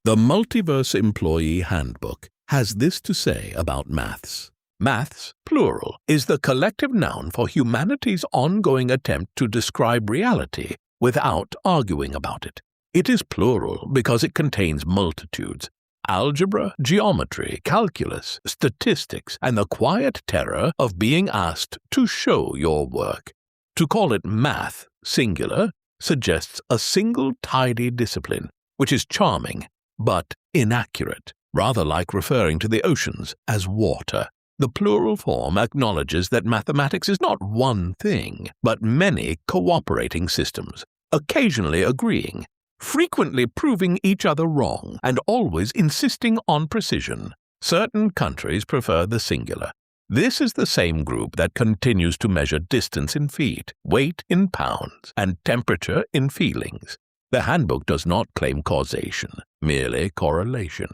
The Multiverse Employee Handbook has this to say about maths. Maths, plural, is the collective noun for humanity's ongoing attempt to describe reality without arguing about it. It is plural because it contains multitudes. Algebra, geometry, calculus, statistics, and the quiet terror of being asked to show your work. To call it math, singular, suggests a single tidy discipline, which is charming, but inaccurate, rather like referring to the oceans as water. The plural form acknowledges that mathematics is not one thing, but many cooperating systems, occasionally agreeing, frequently proving each other wrong, and always insisting on precision. Certain countries prefer the singular. This is the same group that continues to measure distance in feet, weight in pounds, and temperature in feelings. The handbook does not claim causation, merely correlation.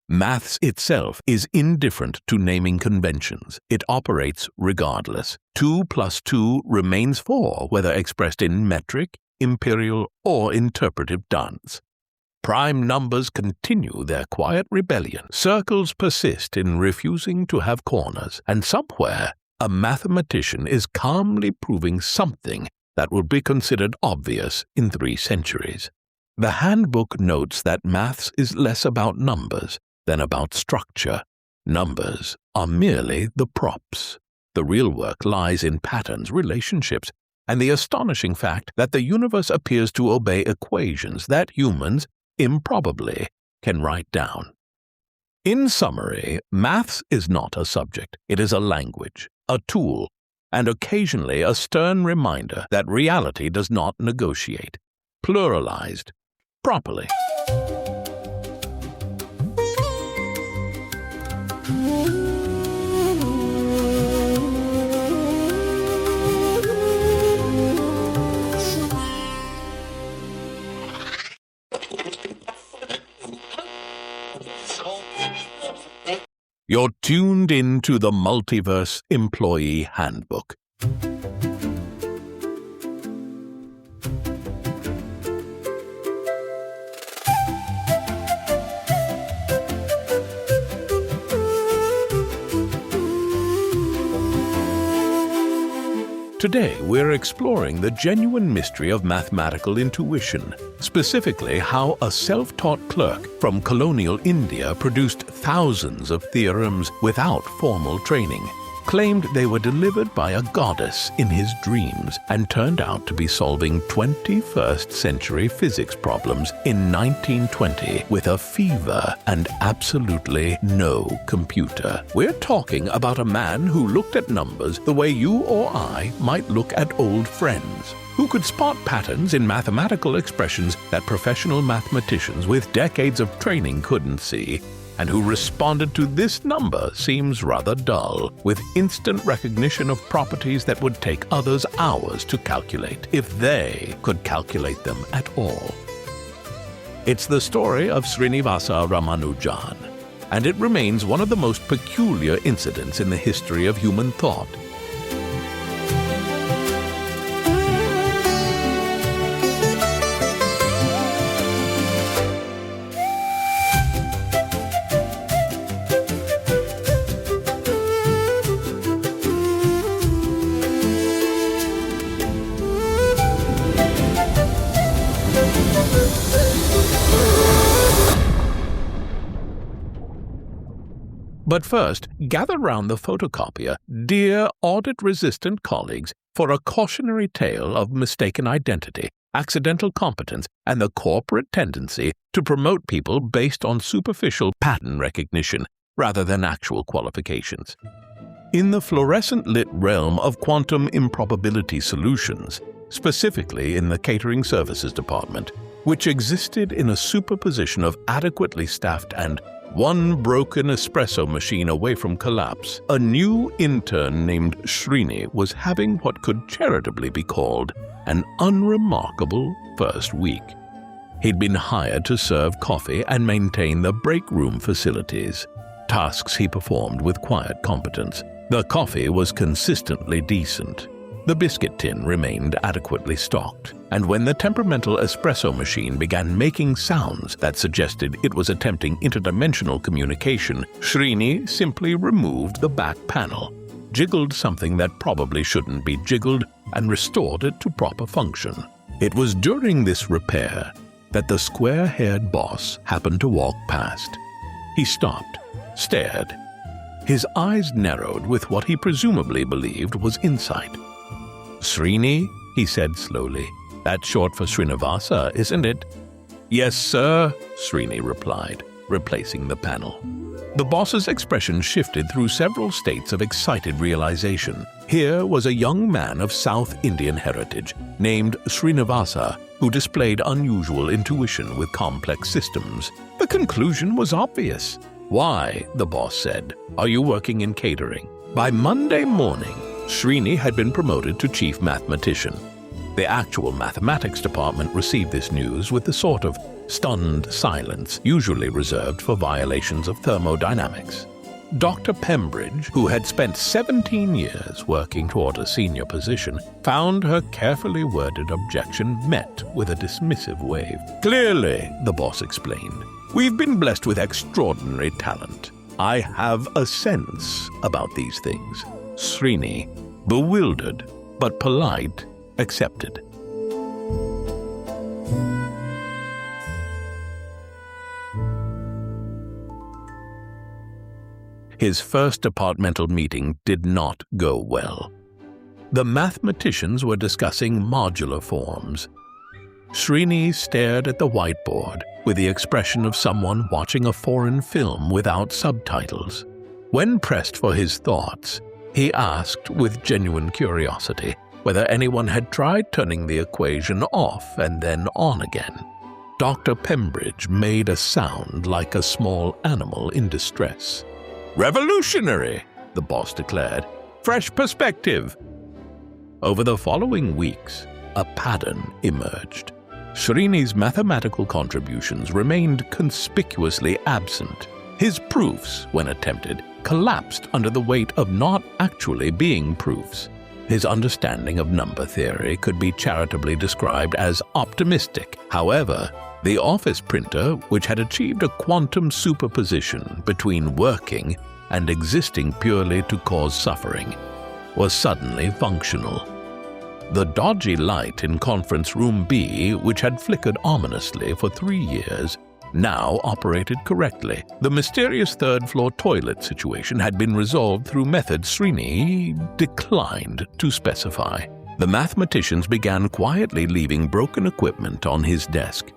Maths itself is indifferent to naming conventions. It operates regardless. 2 plus 2 remains 4, whether expressed in metric, imperial, or interpretive dance. Prime numbers continue their quiet rebellion. Circles persist in refusing to have corners, and somewhere a mathematician is calmly proving something that would be considered obvious in 3 centuries. The handbook notes that maths is less about numbers than about structure. Numbers are merely the props. The real work lies in patterns, relationships, and the astonishing fact that the universe appears to obey equations that humans, improbably, can write down. In summary, maths is not a subject. It is a language, a tool, and occasionally a stern reminder that reality does not negotiate. Pluralized properly. You're tuned in to the Multiverse Employee Handbook. Today, we're exploring the genuine mystery of mathematical intuition, specifically how a self-taught clerk from colonial India produced thousands of theorems without formal training, claimed they were delivered by a goddess in his dreams, and turned out to be solving 21st century physics problems in 1920 with a fever and absolutely no computer. We're talking about a man who looked at numbers the way you or I might look at old friends, who could spot patterns in mathematical expressions that professional mathematicians with decades of training couldn't see, and who responded to "this number seems rather dull" with instant recognition of properties that would take others hours to calculate, if they could calculate them at all. It's the story of Srinivasa Ramanujan, and it remains one of the most peculiar incidents in the history of human thought. But first, gather round the photocopier, dear audit-resistant colleagues, for a cautionary tale of mistaken identity, accidental competence, and the corporate tendency to promote people based on superficial pattern recognition rather than actual qualifications. In the fluorescent-lit realm of quantum improbability solutions, specifically in the catering services department, which existed in a superposition of adequately staffed and one broken espresso machine away from collapse, a new intern named Srini was having what could charitably be called an unremarkable first week. He'd been hired to serve coffee and maintain the break room facilities, tasks he performed with quiet competence. The coffee was consistently decent. The biscuit tin remained adequately stocked, and when the temperamental espresso machine began making sounds that suggested it was attempting interdimensional communication, Srini simply removed the back panel, jiggled something that probably shouldn't be jiggled, and restored it to proper function. It was during this repair that the square-haired boss happened to walk past. He stopped, stared. His eyes narrowed with what he presumably believed was insight. "Srini," he said slowly. "That's short for Srinivasa, isn't it?" "Yes, sir," Srini replied, replacing the panel. The boss's expression shifted through several states of excited realization. Here was a young man of South Indian heritage named Srinivasa who displayed unusual intuition with complex systems. The conclusion was obvious. "Why," the boss said, "are you working in catering?" By Monday morning, Srini had been promoted to chief mathematician. The actual mathematics department received this news with the sort of stunned silence usually reserved for violations of thermodynamics. Dr. Pembridge, who had spent 17 years working toward a senior position, found her carefully worded objection met with a dismissive wave. "Clearly," the boss explained, "we've been blessed with extraordinary talent. I have a sense about these things." Srini, bewildered but polite, accepted. His first departmental meeting did not go well. The mathematicians were discussing modular forms. Srini stared at the whiteboard with the expression of someone watching a foreign film without subtitles. When pressed for his thoughts, he asked with genuine curiosity whether anyone had tried turning the equation off and then on again. Dr. Pembridge made a sound like a small animal in distress. "Revolutionary," the boss declared. "Fresh perspective." Over the following weeks, a pattern emerged. Srini's mathematical contributions remained conspicuously absent. His proofs, when attempted, collapsed under the weight of not actually being proofs. His understanding of number theory could be charitably described as optimistic. However, the office printer, which had achieved a quantum superposition between working and existing purely to cause suffering, was suddenly functional. The dodgy light in Conference Room B, which had flickered ominously for 3 years, now operated correctly. The mysterious third-floor toilet situation had been resolved through methods Srini declined to specify. The mathematicians began quietly leaving broken equipment on his desk.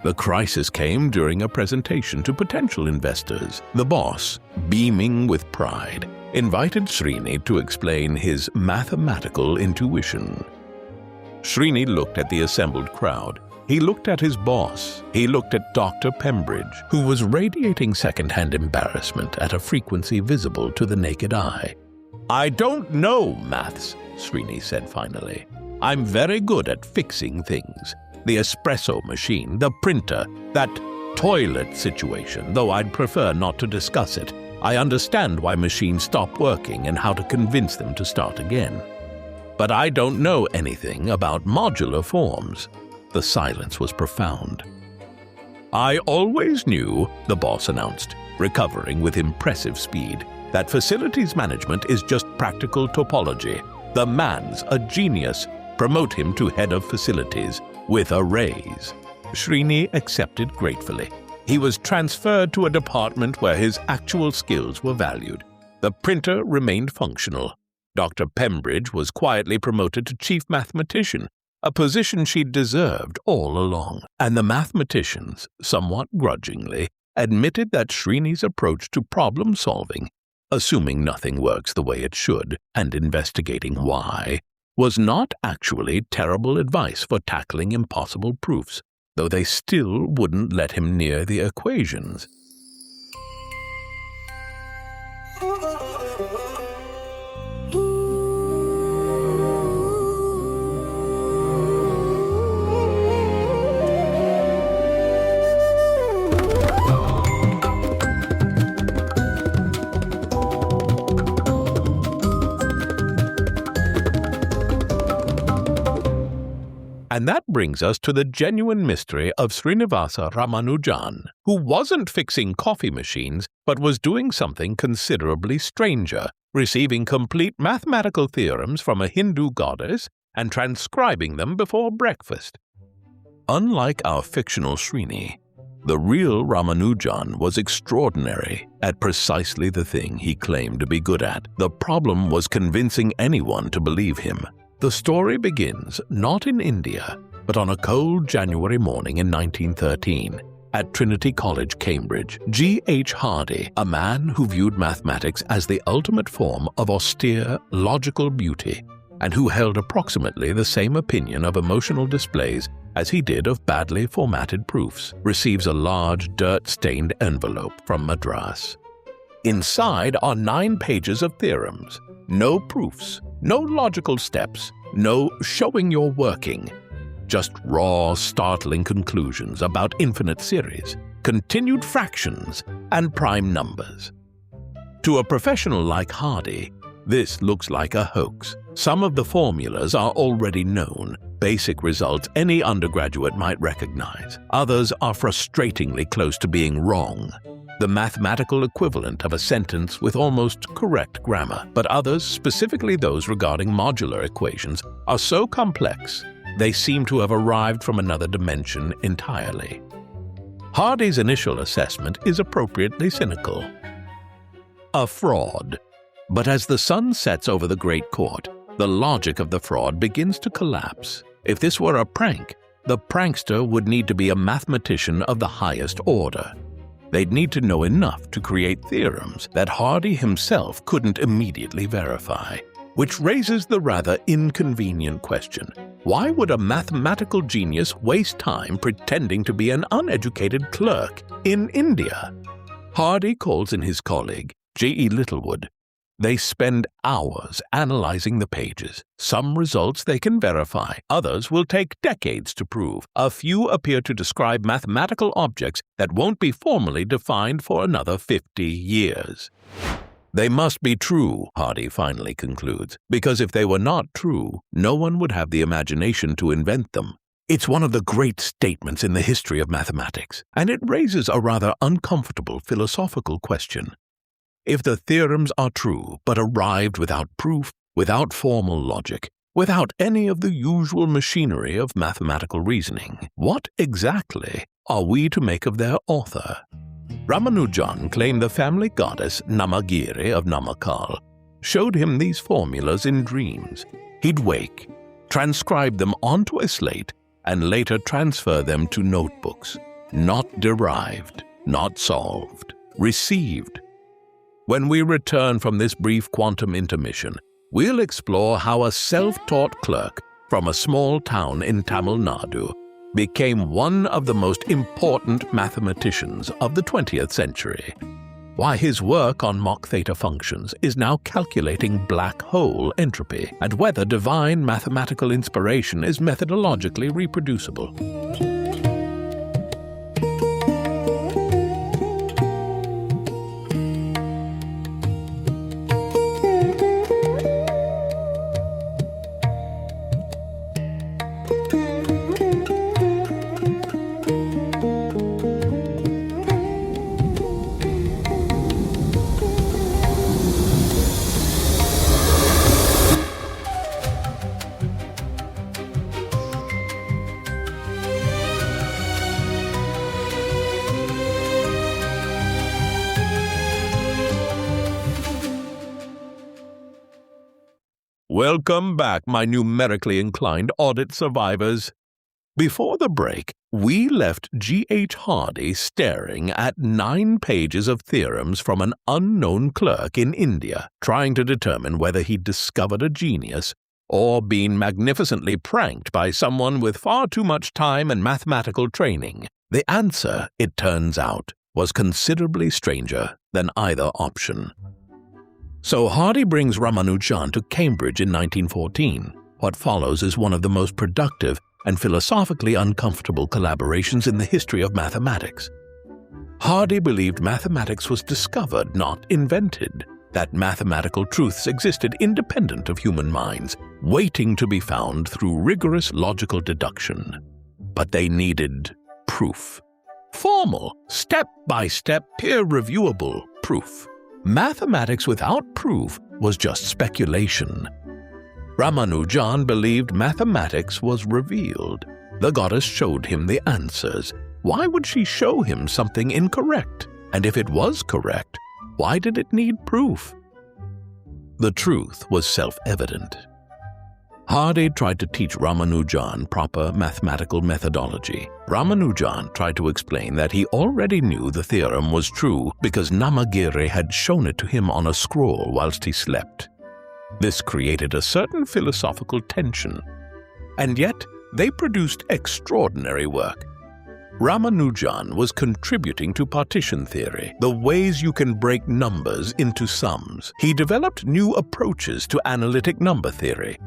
The crisis came during a presentation to potential investors. The boss, beaming with pride, invited Srini to explain his mathematical intuition. Srini looked at the assembled crowd. He looked at his boss. He looked at Dr. Pembridge, who was radiating second-hand embarrassment at a frequency visible to the naked eye. "I don't know maths," Srini said finally. "I'm very good at fixing things. The espresso machine, the printer, that toilet situation, though I'd prefer not to discuss it. I understand why machines stop working and how to convince them to start again. But I don't know anything about modular forms." The silence was profound. "I always knew," the boss announced, recovering with impressive speed, "that facilities management is just practical topology. The man's a genius. Promote him to head of facilities with a raise." Srini accepted gratefully. He was transferred to a department where his actual skills were valued. The printer remained functional. Dr. Pembridge was quietly promoted to chief mathematician, a position she'd deserved all along. And the mathematicians, somewhat grudgingly, admitted that Srini's approach to problem-solving, assuming nothing works the way it should and investigating why, was not actually terrible advice for tackling impossible proofs, though they still wouldn't let him near the equations. And that brings us to the genuine mystery of Srinivasa Ramanujan, who wasn't fixing coffee machines, but was doing something considerably stranger, receiving complete mathematical theorems from a Hindu goddess and transcribing them before breakfast. Unlike our fictional Srini, the real Ramanujan was extraordinary at precisely the thing he claimed to be good at. The problem was convincing anyone to believe him. The story begins not in India, but on a cold January morning in 1913. At Trinity College, Cambridge, G.H. Hardy, a man who viewed mathematics as the ultimate form of austere, logical beauty, and who held approximately the same opinion of emotional displays as he did of badly formatted proofs, receives a large, dirt-stained envelope from Madras. Inside are 9 pages of theorems, no proofs, no logical steps, no showing your working, just raw, startling conclusions about infinite series, continued fractions, and prime numbers. To a professional like Hardy, this looks like a hoax. Some of the formulas are already known, basic results any undergraduate might recognize. Others are frustratingly close to being wrong, the mathematical equivalent of a sentence with almost correct grammar. But others, specifically those regarding modular equations, are so complex they seem to have arrived from another dimension entirely. Hardy's initial assessment is appropriately cynical. A fraud. But as the sun sets over the great court, the logic of the fraud begins to collapse. If this were a prank, the prankster would need to be a mathematician of the highest order. They'd need to know enough to create theorems that Hardy himself couldn't immediately verify. Which raises the rather inconvenient question: why would a mathematical genius waste time pretending to be an uneducated clerk in India? Hardy calls in his colleague, J.E. Littlewood. They spend hours analyzing the pages. Some results they can verify, others will take decades to prove. A few appear to describe mathematical objects that won't be formally defined for another 50 years. They must be true, Hardy finally concludes, because if they were not true, no one would have the imagination to invent them. It's one of the great statements in the history of mathematics, and it raises a rather uncomfortable philosophical question. If the theorems are true, but arrived without proof, without formal logic, without any of the usual machinery of mathematical reasoning, what exactly are we to make of their author? Ramanujan claimed the family goddess Namagiri of Namakkal showed him these formulas in dreams. He'd wake, transcribe them onto a slate, and later transfer them to notebooks. Not derived, not solved, received. When we return from this brief quantum intermission, we'll explore how a self-taught clerk from a small town in Tamil Nadu became one of the most important mathematicians of the 20th century. Why his work on Mach theta functions is now calculating black hole entropy, and whether divine mathematical inspiration is methodologically reproducible. Welcome back, my numerically inclined audit survivors. Before the break, we left G.H. Hardy staring at 9 pages of theorems from an unknown clerk in India, trying to determine whether he'd discovered a genius or been magnificently pranked by someone with far too much time and mathematical training. The answer, it turns out, was considerably stranger than either option. So Hardy brings Ramanujan to Cambridge in 1914. What follows is one of the most productive and philosophically uncomfortable collaborations in the history of mathematics. Hardy believed mathematics was discovered, not invented. that mathematical truths existed independent of human minds, waiting to be found through rigorous logical deduction. But they needed proof. Formal, step-by-step, peer-reviewable proof. Mathematics without proof was just speculation. Ramanujan believed mathematics was revealed. The goddess showed him the answers. Why would she show him something incorrect? And if it was correct, why did it need proof? The truth was self-evident. Hardy tried to teach Ramanujan proper mathematical methodology. Ramanujan tried to explain that he already knew the theorem was true because Namagiri had shown it to him on a scroll whilst he slept. This created a certain philosophical tension. And yet, they produced extraordinary work. Ramanujan was contributing to partition theory, the ways you can break numbers into sums. He developed new approaches to analytic number theory.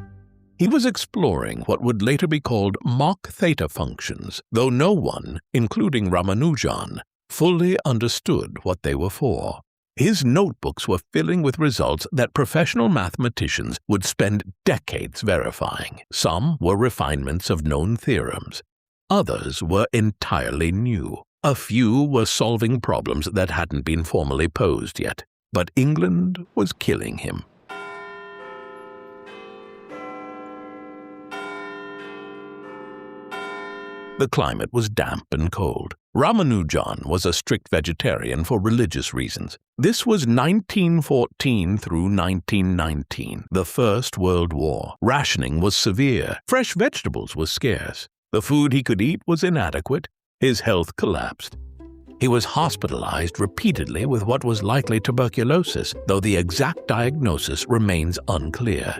He was exploring what would later be called mock theta functions, though no one, including Ramanujan, fully understood what they were for. His notebooks were filling with results that professional mathematicians would spend decades verifying. Some were refinements of known theorems. Others were entirely new. A few were solving problems that hadn't been formally posed yet. But England was killing him. The climate was damp and cold. Ramanujan was a strict vegetarian for religious reasons. This was 1914 through 1919, the First World War. Rationing was severe. Fresh vegetables were scarce. The food he could eat was inadequate. His health collapsed. He was hospitalized repeatedly with what was likely tuberculosis, though the exact diagnosis remains unclear.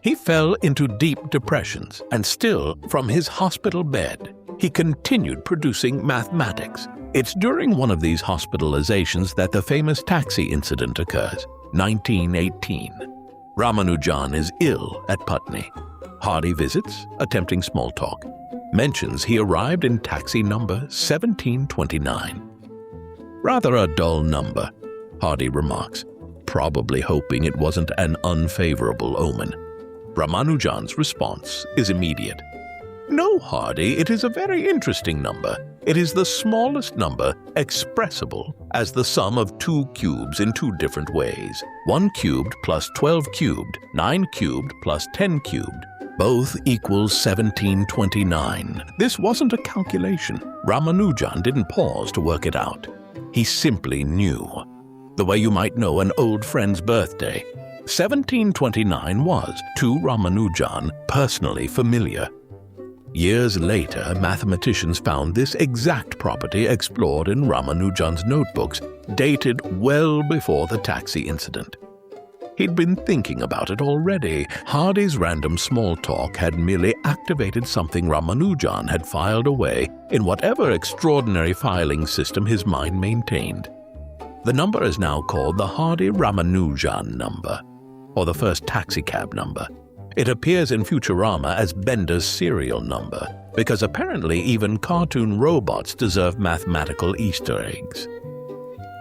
He fell into deep depressions, and still, from his hospital bed, he continued producing mathematics. It's during one of these hospitalizations that the famous taxi incident occurs, 1918. Ramanujan is ill at Putney. Hardy visits, attempting small talk. Mentions he arrived in taxi number 1729. Rather a dull number, Hardy remarks, probably hoping it wasn't an unfavorable omen. Ramanujan's response is immediate. No, Hardy, it is a very interesting number. It is the smallest number expressible as the sum of 2 cubes in 2 different ways. 1 cubed plus 12 cubed, 9 cubed plus 10 cubed. Both equals 1729. This wasn't a calculation. Ramanujan didn't pause to work it out. He simply knew. The way you might know an old friend's birthday. 1729 was, to Ramanujan, personally familiar. Years later, mathematicians found this exact property explored in Ramanujan's notebooks, dated well before the taxi incident. He'd been thinking about it already. Hardy's random small talk had merely activated something Ramanujan had filed away in whatever extraordinary filing system his mind maintained. The number is now called the Hardy-Ramanujan number, or the first taxicab number. It appears in Futurama as Bender's serial number, because apparently even cartoon robots deserve mathematical Easter eggs.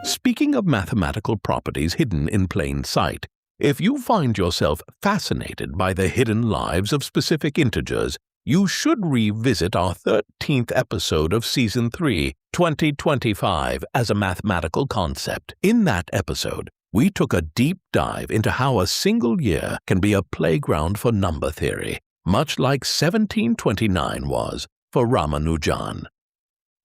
Speaking of mathematical properties hidden in plain sight, if you find yourself fascinated by the hidden lives of specific integers, you should revisit our 13th episode of Season 3, 2025, as a mathematical concept. In that episode, we took a deep dive into how a single year can be a playground for number theory, much like 1729 was for Ramanujan.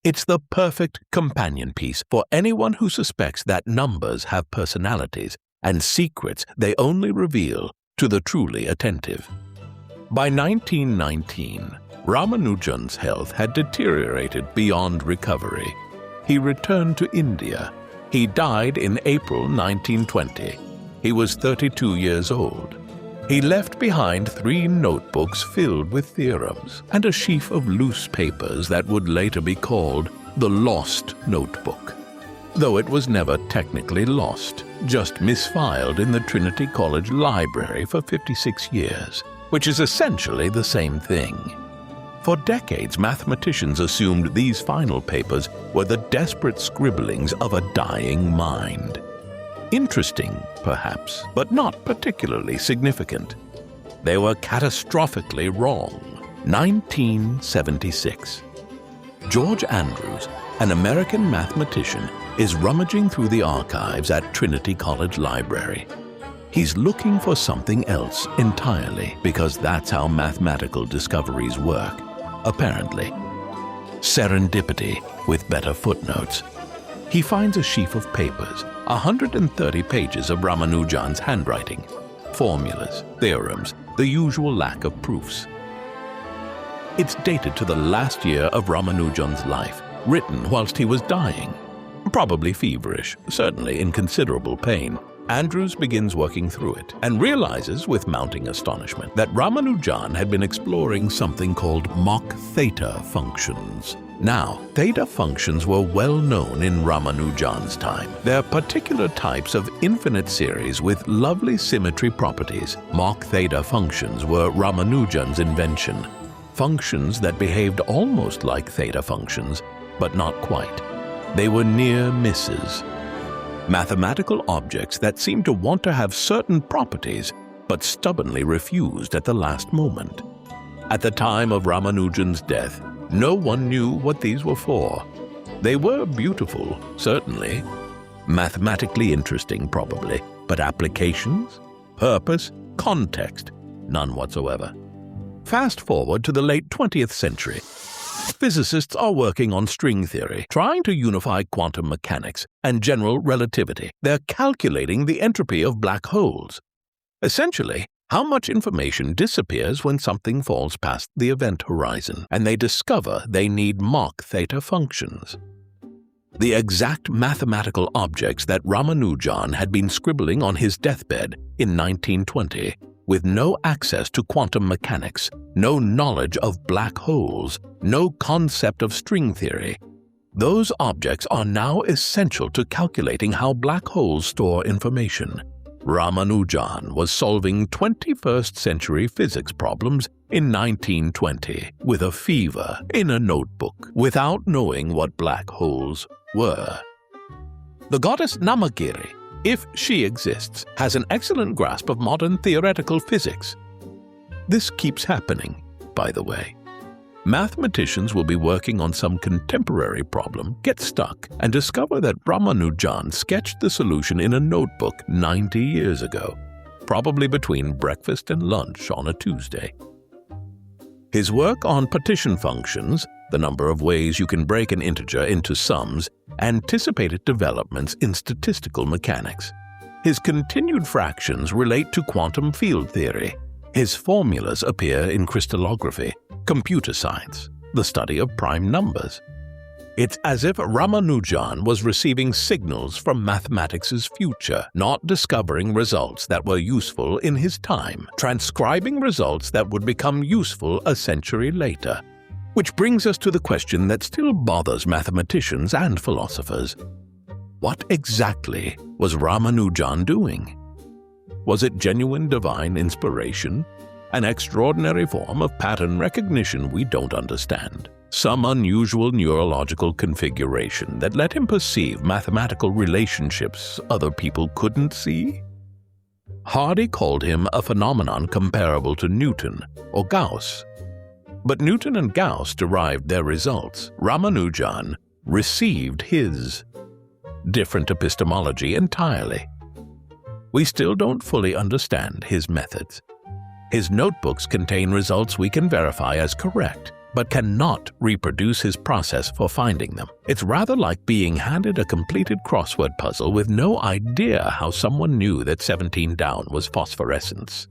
It's the perfect companion piece for anyone who suspects that numbers have personalities and secrets they only reveal to the truly attentive. By 1919, Ramanujan's health had deteriorated beyond recovery. He returned to India. He died in April 1920. He was 32 years old. He left behind 3 notebooks filled with theorems and a sheaf of loose papers that would later be called the Lost Notebook. Though it was never technically lost, just misfiled in the Trinity College Library for 56 years, which is essentially the same thing. For decades, mathematicians assumed these final papers were the desperate scribblings of a dying mind. Interesting, perhaps, but not particularly significant. They were catastrophically wrong. 1976. George Andrews, an American mathematician, is rummaging through the archives at Trinity College Library. He's looking for something else entirely, because that's how mathematical discoveries work, apparently. Serendipity with better footnotes. He finds a sheaf of papers, 130 pages of Ramanujan's handwriting. Formulas, theorems, the usual lack of proofs. It's dated to the last year of Ramanujan's life, written whilst he was dying. Probably feverish, certainly in considerable pain. Andrews begins working through it and realizes with mounting astonishment that Ramanujan had been exploring something called mock theta functions. Now, theta functions were well known in Ramanujan's time. They're particular types of infinite series with lovely symmetry properties. Mock theta functions were Ramanujan's invention. Functions that behaved almost like theta functions, but not quite. They were near misses. Mathematical objects that seemed to want to have certain properties, but stubbornly refused at the last moment. At the time of Ramanujan's death, no one knew what these were for. They were beautiful, certainly. Mathematically interesting, probably, but applications, purpose, context, none whatsoever. Fast forward to the late 20th century. Physicists are working on string theory, trying to unify quantum mechanics and general relativity. They're calculating the entropy of black holes. Essentially, how much information disappears when something falls past the event horizon, and they discover they need mock theta functions. The exact mathematical objects that Ramanujan had been scribbling on his deathbed in 1920, with no access to quantum mechanics, no knowledge of black holes, no concept of string theory. Those objects are now essential to calculating how black holes store information. Ramanujan was solving 21st century physics problems in 1920 with a fever in a notebook, without knowing what black holes were. The goddess Namagiri, if she exists, has an excellent grasp of modern theoretical physics. This keeps happening, by the way. Mathematicians will be working on some contemporary problem, get stuck, and discover that Ramanujan sketched the solution in a notebook 90 years ago, probably between breakfast and lunch on a Tuesday. His work on partition functions, the number of ways you can break an integer into sums, anticipated developments in statistical mechanics. His continued fractions relate to quantum field theory. His formulas appear in crystallography, computer science, the study of prime numbers. It's as if Ramanujan was receiving signals from mathematics' future, not discovering results that were useful in his time, transcribing results that would become useful a century later. Which brings us to the question that still bothers mathematicians and philosophers. What exactly was Ramanujan doing? Was it genuine divine inspiration? An extraordinary form of pattern recognition we don't understand? Some unusual neurological configuration that let him perceive mathematical relationships other people couldn't see? Hardy called him a phenomenon comparable to Newton or Gauss. But Newton and Gauss derived their results. Ramanujan received his. Different epistemology entirely. We still don't fully understand his methods. His notebooks contain results we can verify as correct, but cannot reproduce his process for finding them. It's rather like being handed a completed crossword puzzle with no idea how someone knew that 17 down was phosphorescence.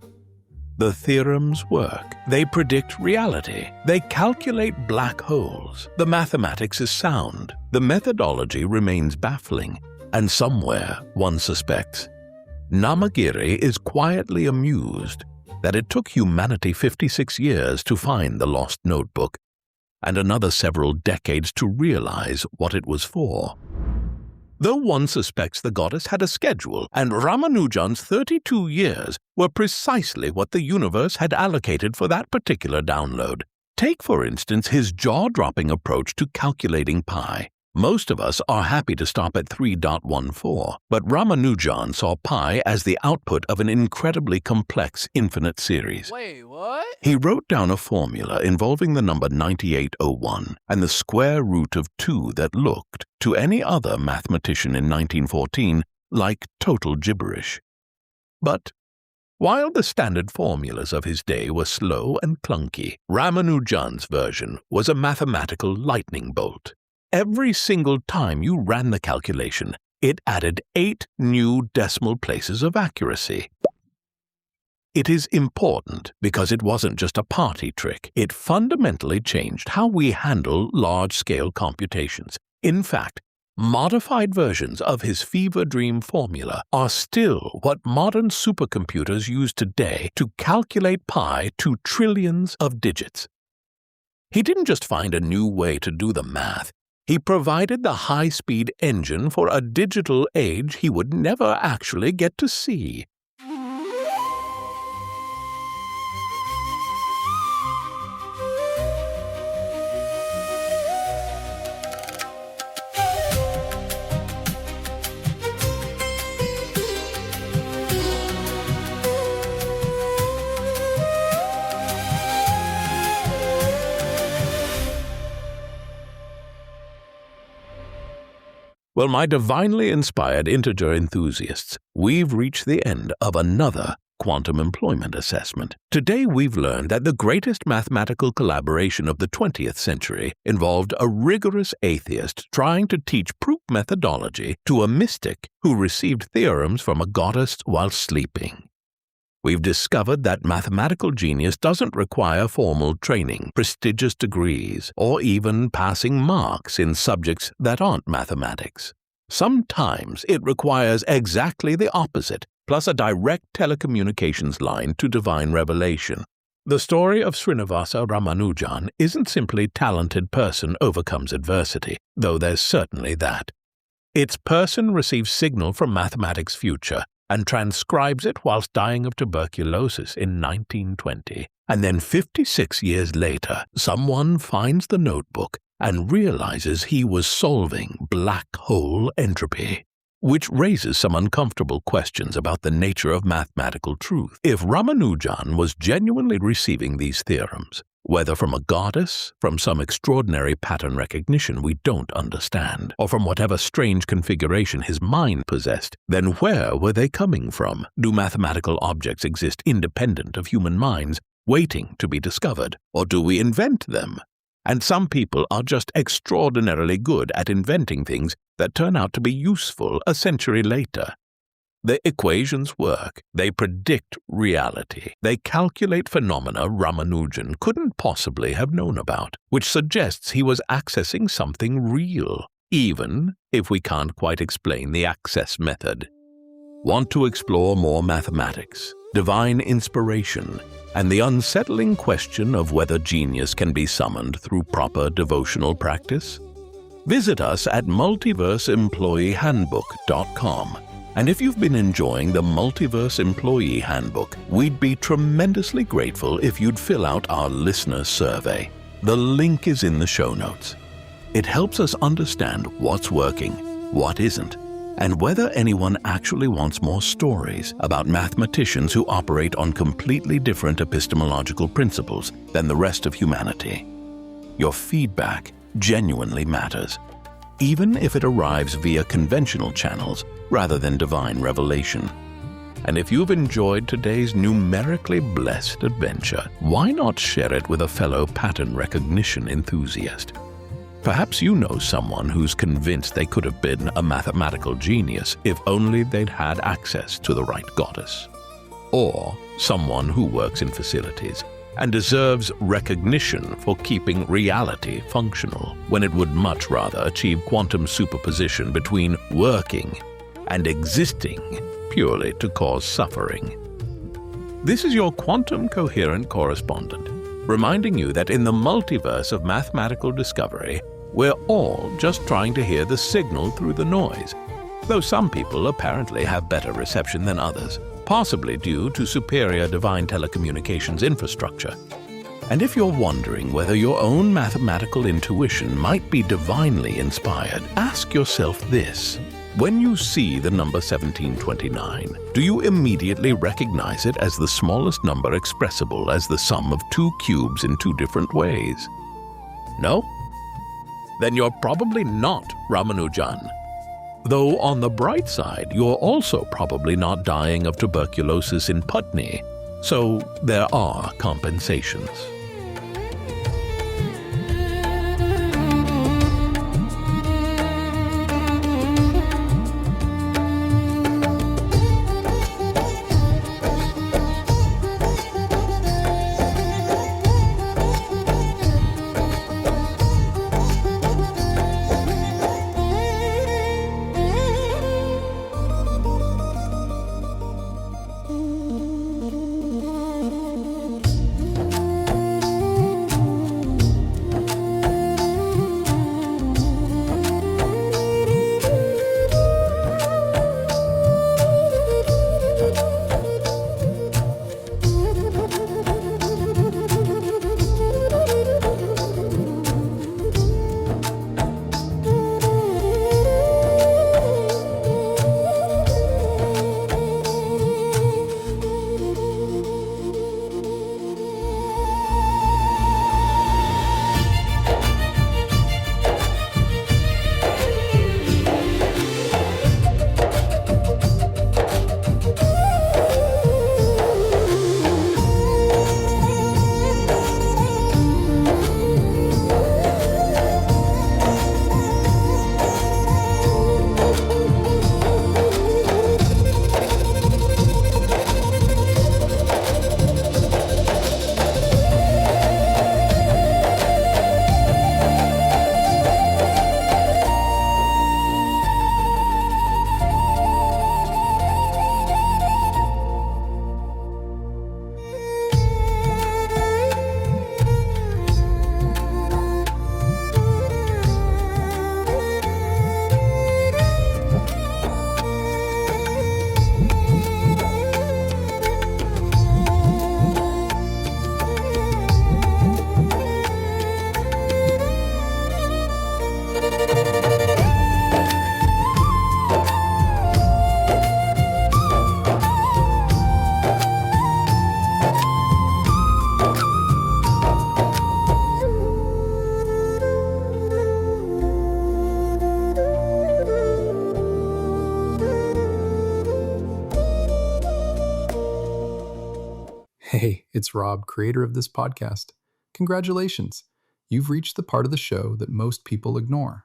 The theorems work. They predict reality. They calculate black holes. The mathematics is sound. The methodology remains baffling. And somewhere, one suspects, Namagiri is quietly amused that it took humanity 56 years to find the lost notebook, and another several decades to realize what it was for. Though one suspects the goddess had a schedule, and Ramanujan's 32 years were precisely what the universe had allocated for that particular download. Take, for instance, his jaw-dropping approach to calculating pi. Most of us are happy to stop at 3.14, but Ramanujan saw pi as the output of an incredibly complex infinite series. Wait, what? He wrote down a formula involving the number 9801 and the square root of 2 that looked, to any other mathematician in 1914, like total gibberish. But while the standard formulas of his day were slow and clunky, Ramanujan's version was a mathematical lightning bolt. Every single time you ran the calculation, it added 8 new decimal places of accuracy. It is important because it wasn't just a party trick. It fundamentally changed how we handle large-scale computations. In fact, modified versions of his fever dream formula are still what modern supercomputers use today to calculate pi to trillions of digits. He didn't just find a new way to do the math. He provided the high-speed engine for a digital age he would never actually get to see. Well, my divinely inspired integer enthusiasts, we've reached the end of another quantum employment assessment. Today we've learned that the greatest mathematical collaboration of the 20th century involved a rigorous atheist trying to teach proof methodology to a mystic who received theorems from a goddess while sleeping. We've discovered that mathematical genius doesn't require formal training, prestigious degrees, or even passing marks in subjects that aren't mathematics. Sometimes it requires exactly the opposite, plus a direct telecommunications line to divine revelation. The story of Srinivasa Ramanujan isn't simply talented person overcomes adversity, though there's certainly that. It's person receives signal from mathematics' future and transcribes it whilst dying of tuberculosis in 1920. And then 56 years later, someone finds the notebook and realizes he was solving black hole entropy, which raises some uncomfortable questions about the nature of mathematical truth. If Ramanujan was genuinely receiving these theorems, whether from a goddess, from some extraordinary pattern recognition we don't understand, or from whatever strange configuration his mind possessed, then where were they coming from? Do mathematical objects exist independent of human minds, waiting to be discovered, or do we invent them? And some people are just extraordinarily good at inventing things that turn out to be useful a century later. The equations work. They predict reality. They calculate phenomena Ramanujan couldn't possibly have known about, which suggests he was accessing something real, even if we can't quite explain the access method. Want to explore more mathematics, divine inspiration, and the unsettling question of whether genius can be summoned through proper devotional practice? Visit us at multiverseemployeehandbook.com. And if you've been enjoying the Multiverse Employee Handbook, we'd be tremendously grateful if you'd fill out our listener survey. The link is in the show notes. It helps us understand what's working, what isn't, and whether anyone actually wants more stories about mathematicians who operate on completely different epistemological principles than the rest of humanity. Your feedback genuinely matters, even if it arrives via conventional channels rather than divine revelation. And if you've enjoyed today's numerically blessed adventure, why not share it with a fellow pattern recognition enthusiast? Perhaps you know someone who's convinced they could have been a mathematical genius if only they'd had access to the right goddess. Or someone who works in facilities and deserves recognition for keeping reality functional, when it would much rather achieve quantum superposition between working and existing purely to cause suffering. This is your quantum coherent correspondent, reminding you that in the multiverse of mathematical discovery, we're all just trying to hear the signal through the noise, though some people apparently have better reception than others, possibly due to superior divine telecommunications infrastructure. And if you're wondering whether your own mathematical intuition might be divinely inspired, ask yourself this. When you see the number 1729, do you immediately recognize it as the smallest number expressible as the sum of two cubes in two different ways? No? Then you're probably not Ramanujan. Though on the bright side, you're also probably not dying of tuberculosis in Putney, so there are compensations. Hey, it's Rob, creator of this podcast. Congratulations! You've reached the part of the show that most people ignore.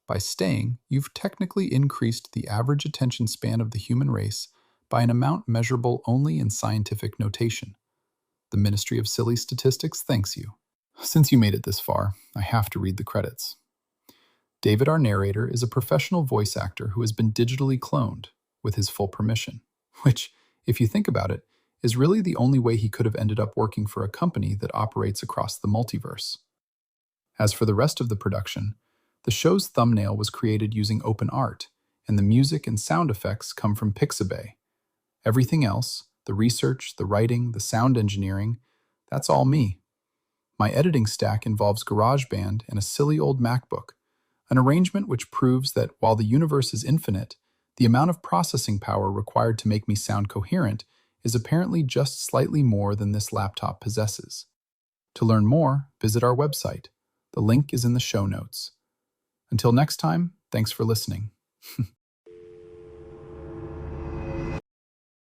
By staying, you've technically increased the average attention span of the human race by an amount measurable only in scientific notation. The Ministry of Silly Statistics thanks you. Since you made it this far, I have to read the credits. David, our narrator, is a professional voice actor who has been digitally cloned, with his full permission, which, if you think about it, is really the only way he could have ended up working for a company that operates across the multiverse. As for the rest of the production, the show's thumbnail was created using open art, and the music and sound effects come from Pixabay. Everything else, the research, the writing, the sound engineering, that's all me. My editing stack involves GarageBand and a silly old MacBook, an arrangement which proves that while the universe is infinite, the amount of processing power required to make me sound coherent is apparently just slightly more than this laptop possesses. To learn more, visit our website. The link is in the show notes. Until next time, thanks for listening.